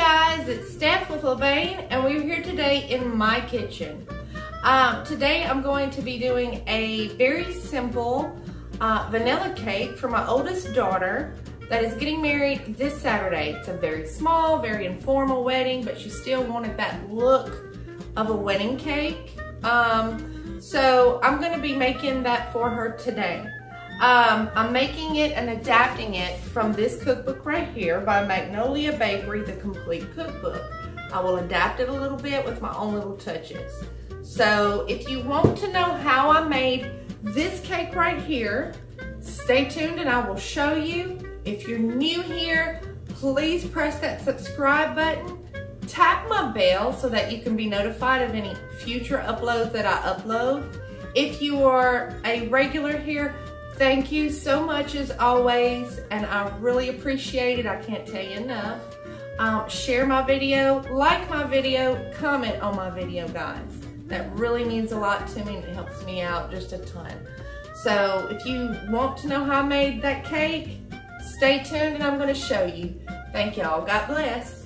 guys, it's Steph with Bain, and we're here today in my kitchen. Today I'm going to be doing a very simple vanilla cake for my oldest daughter that is getting married this Saturday. It's a very small, very informal wedding, but she still wanted that look of a wedding cake. So I'm going to be making that for her today. I'm making it and adapting it from this cookbook right here by Magnolia Bakery, the complete cookbook. I will adapt it a little bit with my own little touches. So if you want to know how I made this cake right here, stay tuned and I will show you. If you're new here, please press that subscribe button. Tap my bell so that you can be notified of any future uploads that I upload. If you are a regular here, thank you so much as always, and I really appreciate it. I can't tell you enough. Share my video, like my video, comment on my video, guys. That really means a lot to me and it helps me out just a ton. So if you want to know how I made that cake, stay tuned and I'm going to show you. Thank y'all. God bless.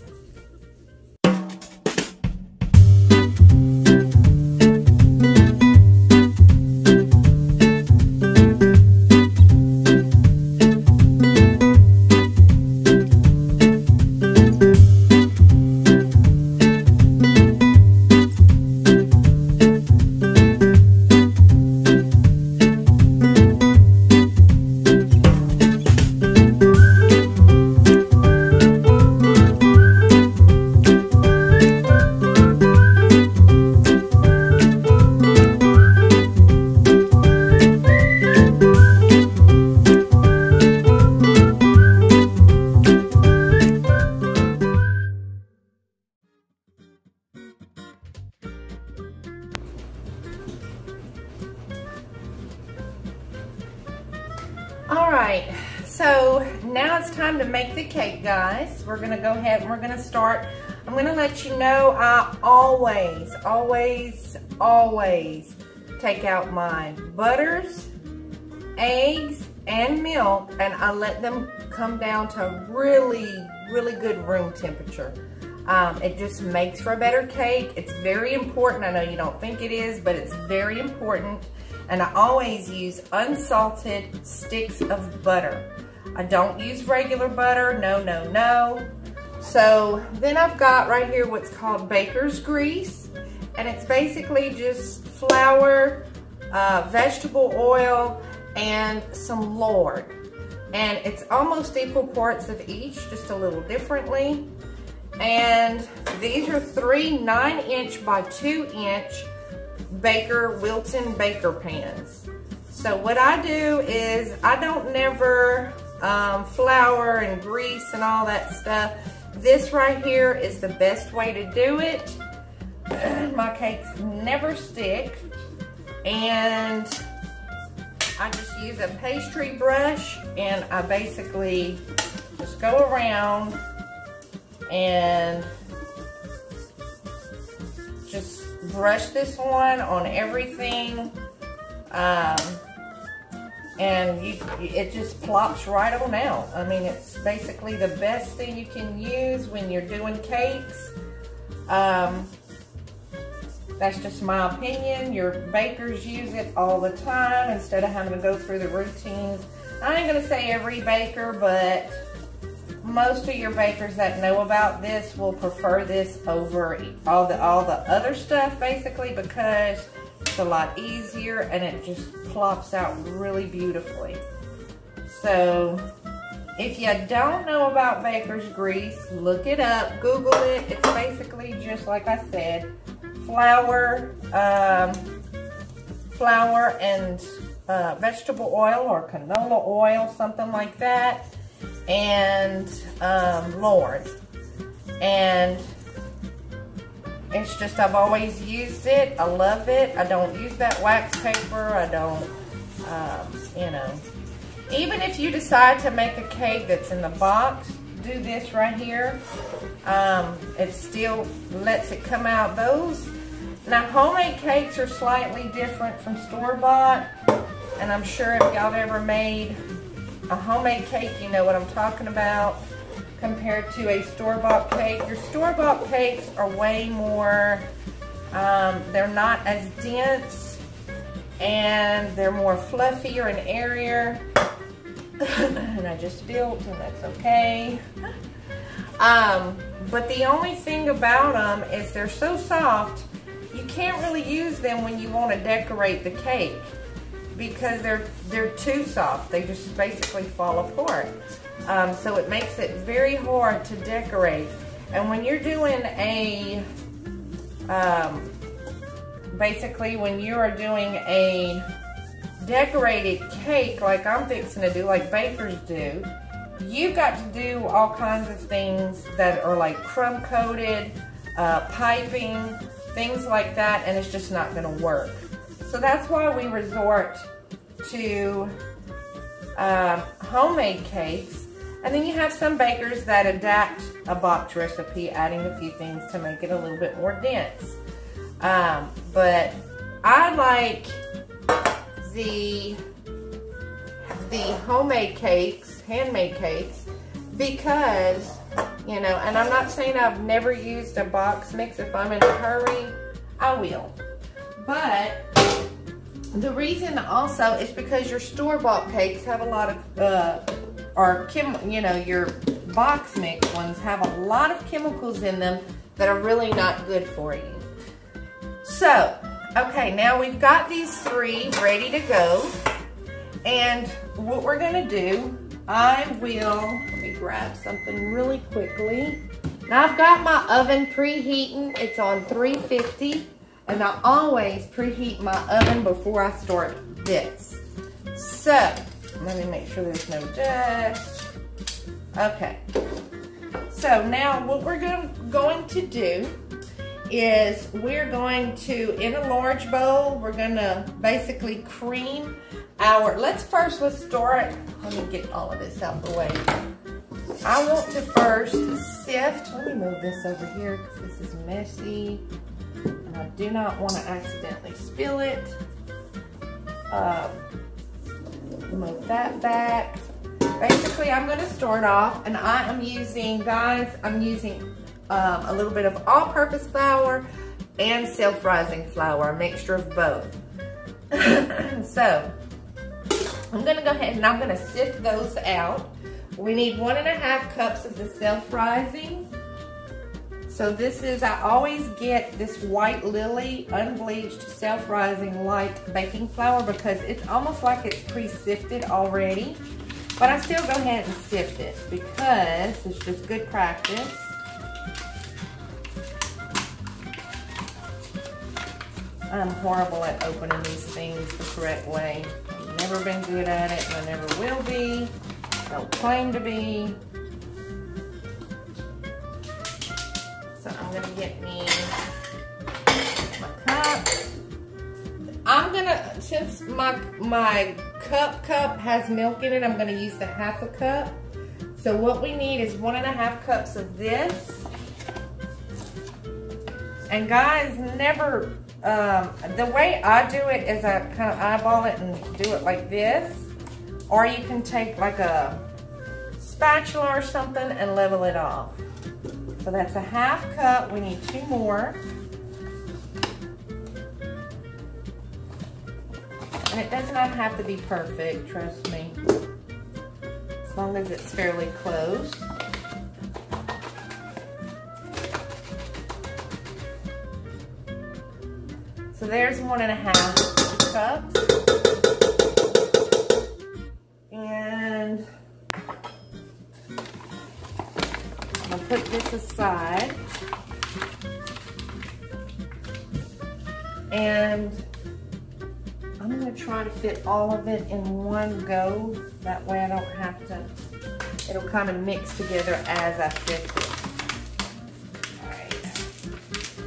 Alright, so now it's time to make the cake, guys. We're going to go ahead and we're going to start. I'm going to let you know I always take out my butters, eggs, and milk, and I let them come down to really good room temperature. It just makes for a better cake. It's very important. I know you don't think it is, but it's very important. And I always use unsalted sticks of butter. I don't use regular butter, no. So then I've got right here what's called baker's grease. And it's basically just flour, vegetable oil, and some lard. And it's almost equal parts of each, just a little differently. And these are 3 9-inch by 2-inch Wilton baker pans. So what I do is I don't never flour and grease and all that stuff. This right here is the best way to do it. My cakes never stick, and I just use a pastry brush and I basically just go around and just brush this one on everything, and it just plops right on out. I mean, it's basically the best thing you can use when you're doing cakes. That's just my opinion. Your bakers use it all the time instead of having to go through the routines. I ain't gonna say every baker, but most of your bakers that know about this will prefer this over all the other stuff, basically, because it's a lot easier and it just plops out really beautifully. So if you don't know about baker's grease, look it up, Google it. It's basically just like I said, flour and vegetable oil or canola oil, something like that, and lard. And it's just, I've always used it. I love it. I don't use that wax paper. I don't, you know. Even if you decide to make a cake that's in the box, do this right here. It still lets it come out. Now homemade cakes are slightly different from store-bought, and I'm sure if y'all have ever made a homemade cake, you know what I'm talking about. compared to a store-bought cake. Your store-bought cakes are way more, they're not as dense, and they're more fluffier and airier. And I just spilled, and that's okay. But the only thing about them is they're so soft, you can't really use them when you want to decorate the cake because they're too soft. They just basically fall apart. So it makes it very hard to decorate. And when you're doing a, basically when you are doing a decorated cake like I'm fixing to do, like bakers do, you've got to do all kinds of things that are like crumb coated, piping, things like that, and it's just not gonna work. So that's why we resort to homemade cakes. And then you have some bakers that adapt a box recipe, adding a few things to make it a little bit more dense. But I like the homemade cakes, handmade cakes, because, you know, and I'm not saying I've never used a box mix. If I'm in a hurry, I will. But the reason also is because your store-bought cakes have a lot of, you know, your box mix ones have a lot of chemicals in them that are really not good for you. So, okay, now we've got these three ready to go. And what we're gonna do, let me grab something really quickly. Now I've got my oven preheating. It's on 350, and I always preheat my oven before I start this. So, let me make sure there's no dust. Okay. So now what we're going to do is we're going to, in a large bowl, we're gonna basically cream let's start, let me get all of this out of the way. I want to first sift, let me move this over here because this is messy, and I do not want to accidentally spill it. Move that back. Basically, I'm going to start off, and I am using, guys, I'm using a little bit of all-purpose flour and self-rising flour, a mixture of both. So, I'm going to go ahead and I'm going to sift those out. We need 1.5 cups of the self-rising. So this is, I always get this White Lily unbleached self-rising light baking flour because it's almost like it's pre-sifted already. But I still go ahead and sift it because it's just good practice. I'm horrible at opening these things the correct way. I've never been good at it, and I never will be. Don't claim to be. So I'm gonna get me my cup. I'm gonna, since my cup has milk in it, I'm gonna use the 1/2 cup. So what we need is 1.5 cups of this. And guys, never, the way I do it is I kind of eyeball it and do it like this. Or you can take like a spatula or something and level it off. So that's a 1/2 cup. We need 2 more. And it does not have to be perfect, trust me. As long as it's fairly close. So there's 1.5 cups. And I'm gonna put this aside. And I'm gonna try to fit all of it in one go. That way I don't have to, it'll kind of mix together as I sift it.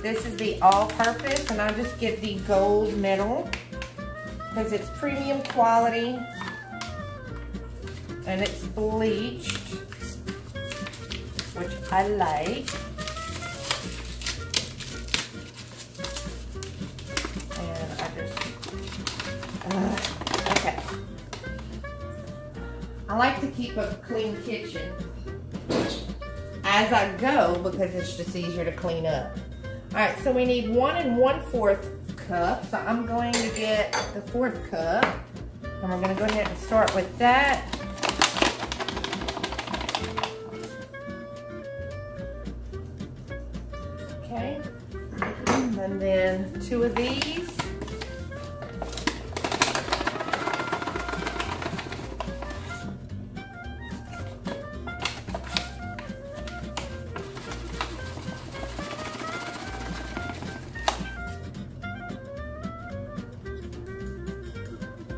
This is the all-purpose, and I just get the gold medal because it's premium quality and it's bleached, which I like. And I just, okay. I like to keep a clean kitchen. as I go because it's just easier to clean up. All right, so we need 1 1/4 cup. So I'm going to get the 4th cup, and we're going to go ahead and start with that. Okay, and then 2 of these.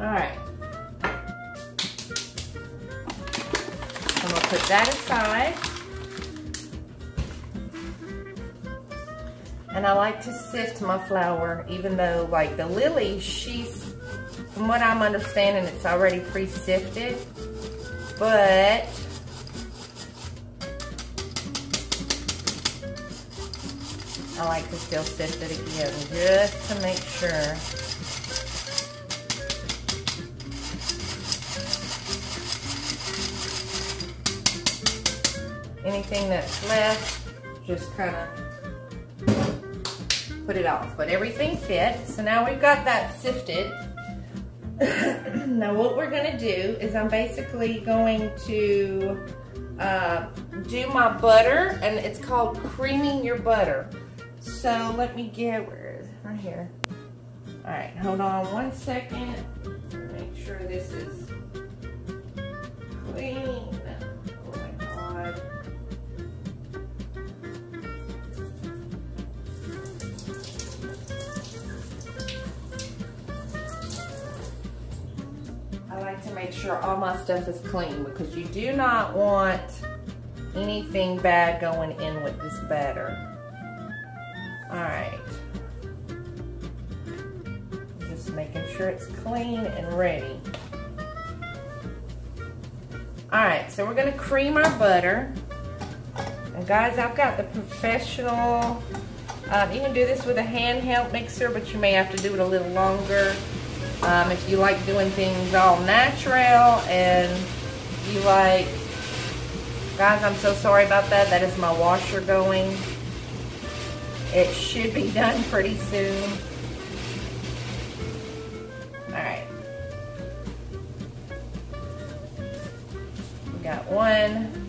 All right, I'm gonna put that aside. And I like to sift my flour, even though like the Lily, from what I'm understanding, it's already pre-sifted, but I like to still sift it again, just to make sure. Anything that's left, just kind of put it off. But everything fits. So now we've got that sifted. Now what we're gonna do is I'm basically going to do my butter, and it's called creaming your butter. So let me get, where is it? Right here. All right, hold on 1 second. Make sure this is clean. Oh my God. I like to make sure all my stuff is clean because you do not want anything bad going in with this batter. All right. Just making sure it's clean and ready. All right, so we're gonna cream our butter. And guys, I've got the professional, you can do this with a handheld mixer, but you may have to do it a little longer. If you like doing things all natural and you like, guys, I'm so sorry about that. That is my washer going. It should be done pretty soon. All right. We got 1.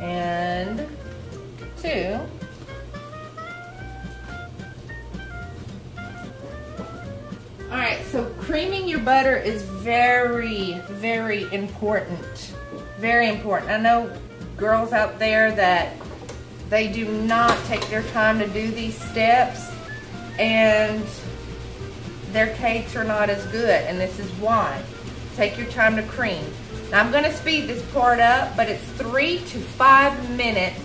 And 2. All right, so creaming your butter is very, very important. Very important. I know girls out there that they do not take their time to do these steps, and their cakes are not as good, and this is why. Take your time to cream. Now I'm gonna speed this part up, but it's 3 to 5 minutes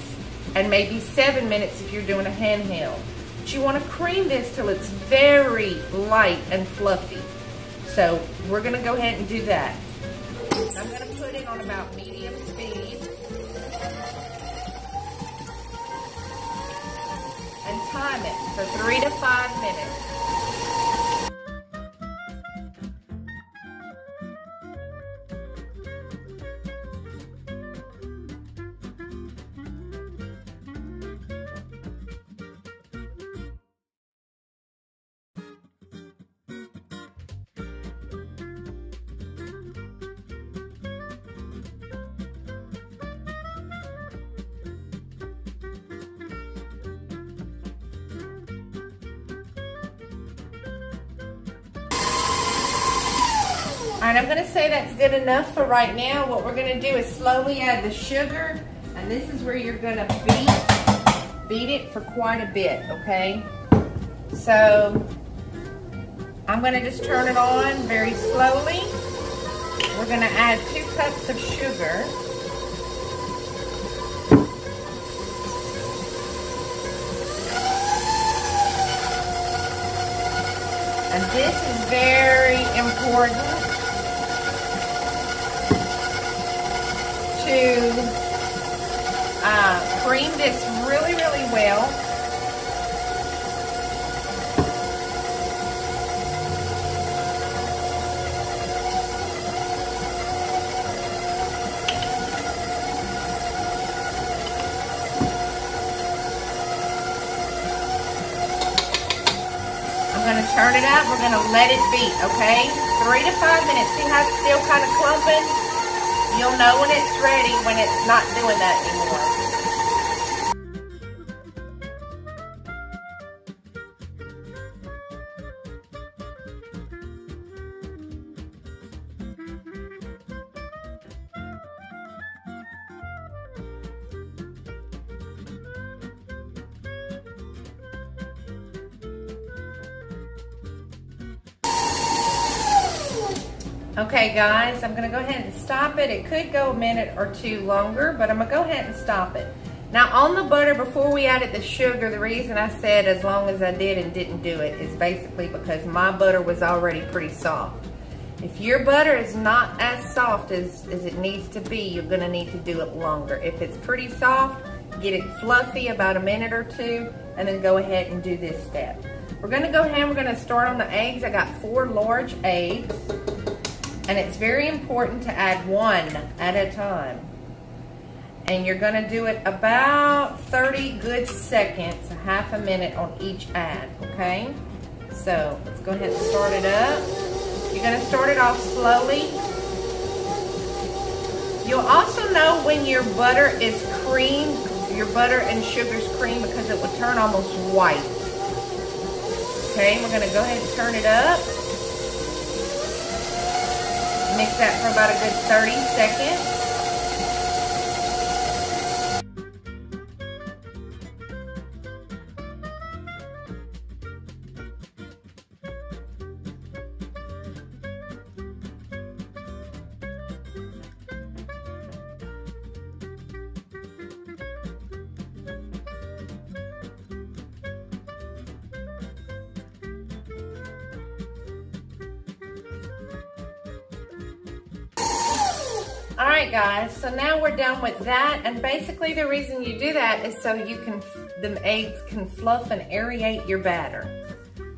and maybe 7 minutes if you're doing a handheld. But you wanna cream this till it's very light and fluffy. So we're gonna go ahead and do that. I'm gonna put it on about medium speed. And time it for 3 to 5 minutes. All right, I'm gonna say that's good enough for right now. What we're gonna do is slowly add the sugar, and this is where you're gonna beat it for quite a bit, okay? So I'm gonna just turn it on very slowly. We're gonna add 2 cups of sugar. And this is very important to cream this really, really well. We're gonna turn it up. We're gonna let it beat, okay? 3 to 5 minutes. See how it's still kind of clumping? You'll know when it's ready when it's not doing that anymore. Okay guys, I'm gonna go ahead and stop it. It could go a minute or two longer, but I'm gonna go ahead and stop it. Now on the butter, before we added the sugar, the reason I said as long as I did and didn't do it is basically because my butter was already pretty soft. If your butter is not as soft as it needs to be, you're gonna need to do it longer. If it's pretty soft, get it fluffy about a minute or two, and then go ahead and do this step. We're gonna go ahead and we're gonna start on the eggs. I got 4 large eggs. And it's very important to add 1 at a time. And you're gonna do it about 30 good seconds, a half a minute on each add, okay? So let's go ahead and start it up. You're gonna start it off slowly. You'll also know when your butter is creamed, your butter and sugar's cream, because it will turn almost white. Okay, we're gonna go ahead and turn it up. Mix that for about a good 30 seconds. Alright guys, so now we're done with that, and basically the reason you do that is so the eggs can fluff and aerate your batter.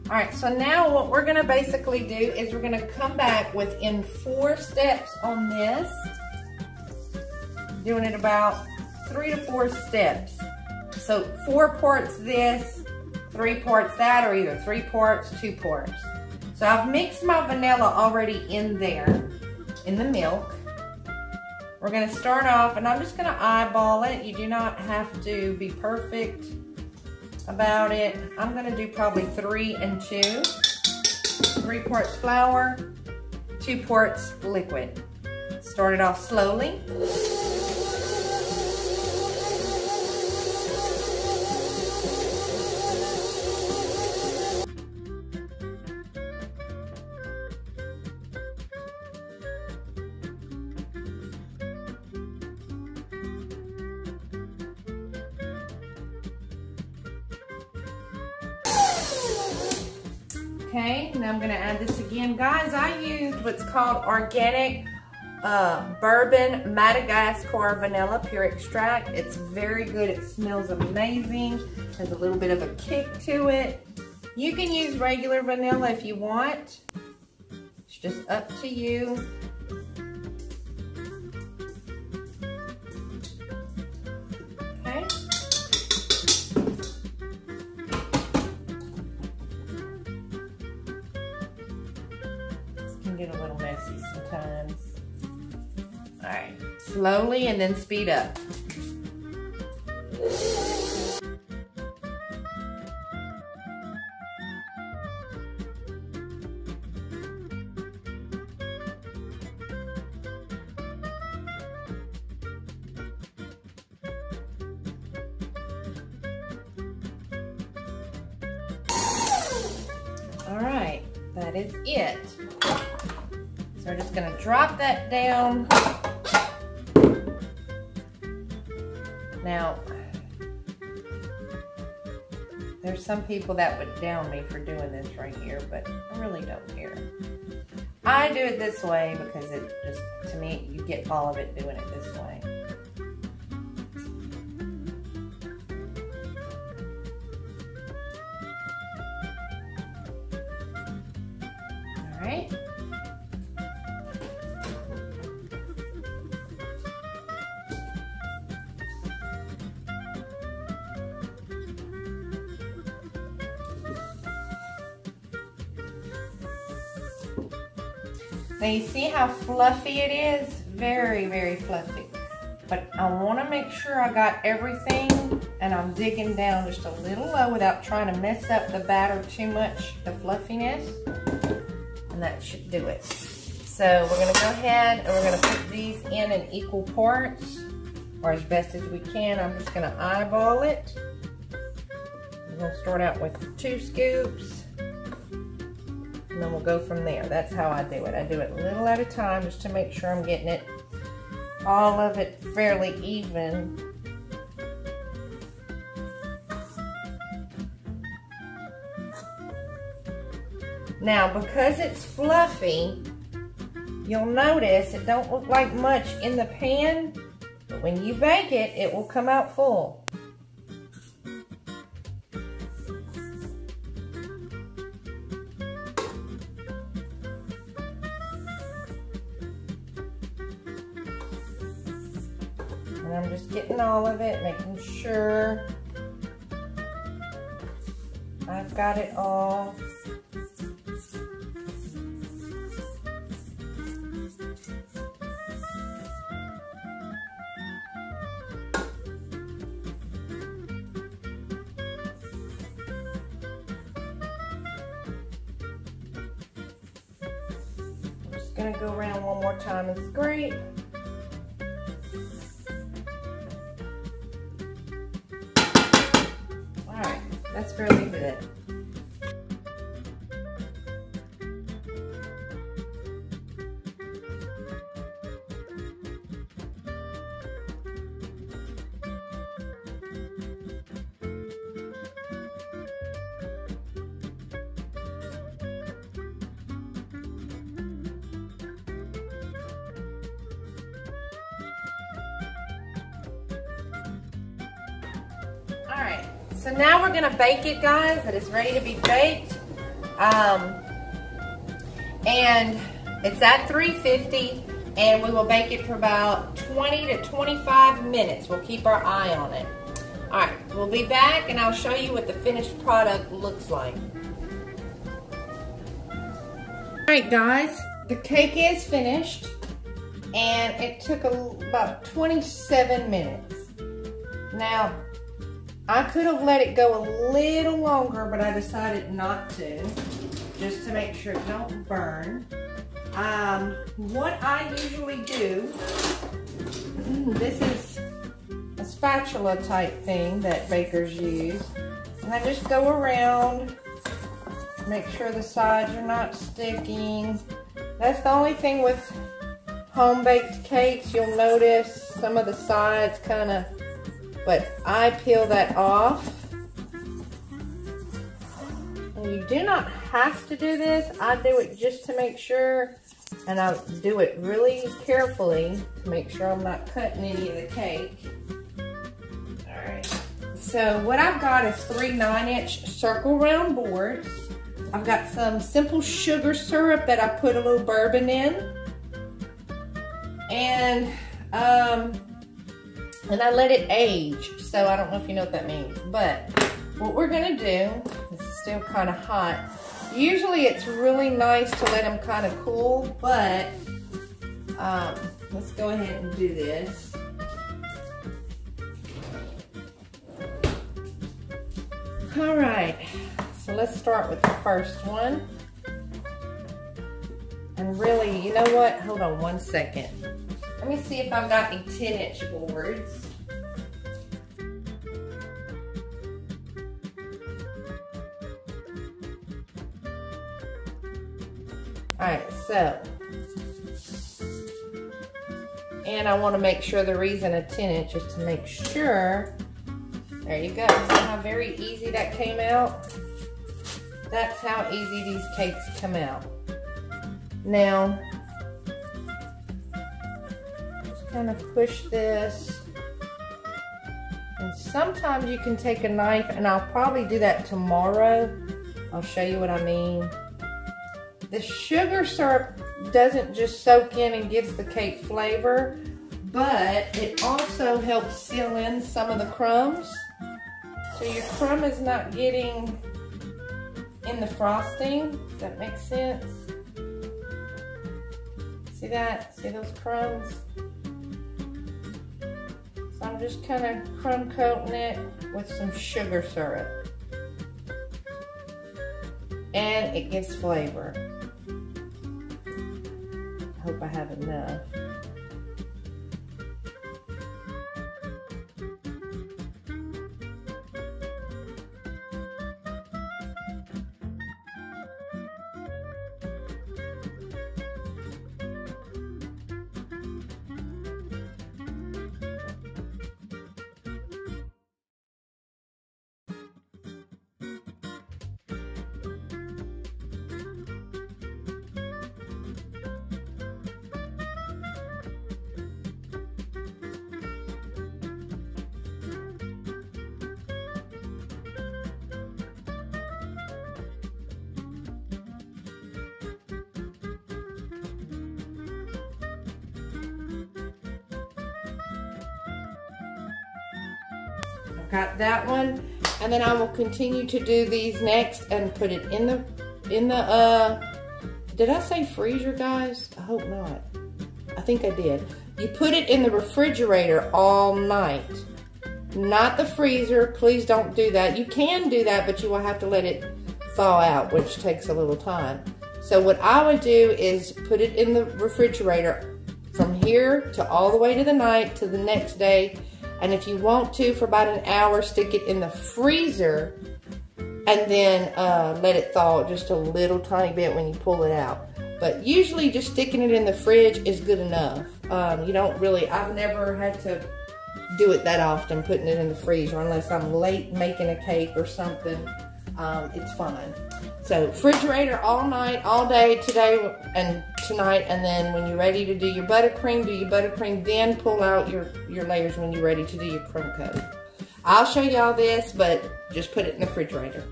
Alright, so now what we're going to basically do is we're going to come back within 4 steps on this, doing it about 3 to 4 steps. So 4 parts this, 3 parts that, or either 3 parts, 2 parts. So I've mixed my vanilla already in there, in the milk. We're gonna start off, and I'm just gonna eyeball it. You do not have to be perfect about it. I'm gonna do probably 3 and 2. 3 parts flour, 2 parts liquid. Start it off slowly. Okay, now I'm gonna add this again. Guys, I used what's called organic bourbon Madagascar vanilla pure extract. It's very good, it smells amazing, has a little bit of a kick to it. You can use regular vanilla if you want. It's just up to you. Okay. Get a little messy sometimes. All right, slowly and then speed up. All right, that is it. So we're just gonna drop that down. Now, there's some people that would down me for doing this right here, but I really don't care. I do it this way because it just, to me, you get all of it doing it this way. All right. Now you see how fluffy it is? Very, very fluffy. But I want to make sure I got everything, and I'm digging down just a little low without trying to mess up the batter too much, the fluffiness. And that should do it. So we're going to go ahead and we're going to put these in equal parts, or as best as we can. I'm just going to eyeball it. We're going to start out with 2 scoops, and then we'll go from there. That's how I do it. I do it a little at a time just to make sure I'm getting it, all of it fairly even. Now, because it's fluffy, you'll notice it don't look like much in the pan, but when you bake it, it will come out full. And I'm just getting all of it, making sure I've got it all. I'm gonna go around one more time and scrape. Alright, that's fairly good. Alright, so now we're going to bake it, guys. It is ready to be baked. And it's at 350, and we will bake it for about 20 to 25 minutes. We'll keep our eye on it. Alright, we'll be back and I'll show you what the finished product looks like. Alright guys, the cake is finished, and it took about 27 minutes. Now, I could have let it go a little longer, but I decided not to, just to make sure it don't burn. What I usually do, this is a spatula type thing that bakers use, and I just go around, make sure the sides are not sticking. That's the only thing with home-baked cakes. You'll notice some of the sides kind of, but I peel that off. And you do not have to do this. I do it just to make sure, and I do it really carefully to make sure I'm not cutting any of the cake. All right. So what I've got is 3 9-inch circle round boards. I've got some simple sugar syrup that I put a little bourbon in. And I let it age, so I don't know if you know what that means. But what we're gonna do, this is still kind of hot. Usually it's really nice to let them kind of cool, but let's go ahead and do this. All right, so let's start with the first one. And really, you know what? Hold on one second. Let me see if I've got any 10-inch boards. Alright, so, and I want to make sure the reason a 10-inch is to make sure, there you go. See how very easy that came out? That's how easy these cakes come out. Now, just kind of push this, and sometimes you can take a knife, and I'll probably do that tomorrow. I'll show you what I mean. The sugar syrup doesn't just soak in and gives the cake flavor, but it also helps seal in some of the crumbs. So your crumb is not getting in the frosting, if that makes sense. See that? See those crumbs? So I'm just kind of crumb coating it with some sugar syrup. And it gives flavor. I hope I have enough. Got that one, and then I will continue to do these next and put it in the did I say freezer, guys? I hope not. I think I did. You put it in the refrigerator all night, not the freezer. Please don't do that. You can do that, but you will have to let it thaw out, which takes a little time. So what I would do is put it in the refrigerator from here to all the way to the night to the next day. And if you want to, for about an hour, stick it in the freezer and then let it thaw just a little tiny bit when you pull it out. But usually just sticking it in the fridge is good enough. You don't really, I've never had to do it that often, putting it in the freezer, unless I'm late making a cake or something. It's fine. So refrigerator all night, all day, today and tonight, and then when you're ready to do your buttercream, do your buttercream, then pull out your layers when you're ready to do your crumb coat. I'll show y'all this, but just put it in the refrigerator.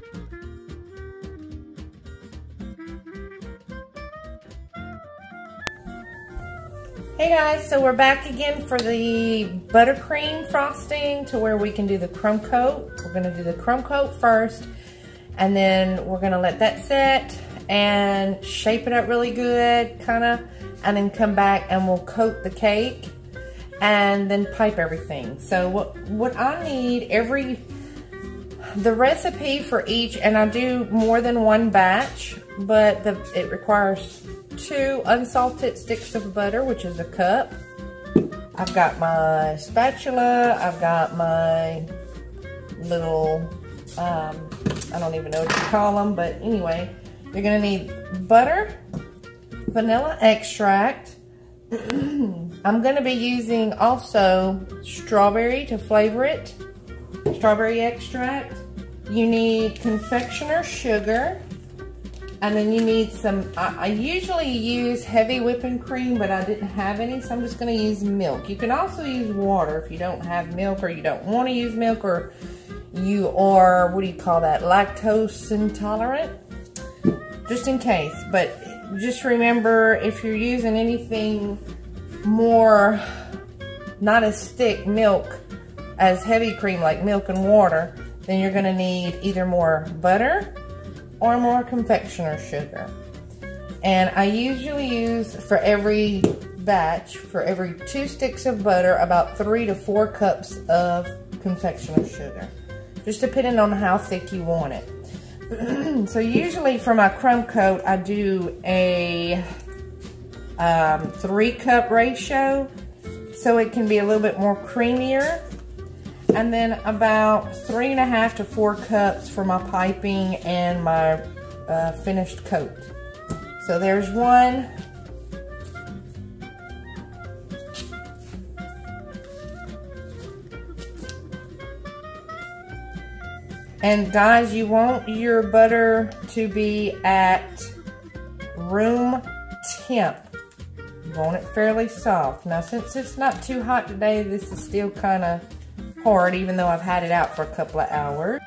Hey guys, so we're back again for the buttercream frosting to where we can do the crumb coat. We're gonna do the crumb coat first, and then we're gonna let that set and shape it up really good, kinda, and then come back and we'll coat the cake and then pipe everything. So what I need, the recipe for each, and I do more than one batch, but it requires 2 unsalted sticks of butter, which is a cup. I've got my spatula, I've got my little, I don't even know what you call them, but anyway, you're gonna need butter, vanilla extract. I'm gonna be using also strawberry to flavor it, strawberry extract. You need confectioner sugar, and then you need some, I usually use heavy whipping cream, but I didn't have any, so I'm just gonna use milk. You can also use water if you don't have milk, or you don't wanna use milk, or you are, what do you call that, lactose intolerant, just in case. But just remember, if you're using anything more, not as thick milk as heavy cream like milk and water, then you're gonna need either more butter or more confectioner sugar. And I usually use, for every batch, for every 2 sticks of butter, about 3 to 4 cups of confectioner sugar, just depending on how thick you want it. So usually for my crumb coat, I do a 3-cup ratio, so it can be a little bit more creamier. And then about 3.5 to 4 cups for my piping and my finished coat. So there's one. And guys, you want your butter to be at room temp. You want it fairly soft. Now, since it's not too hot today, this is still kind of hard, even though I've had it out for a couple of hours.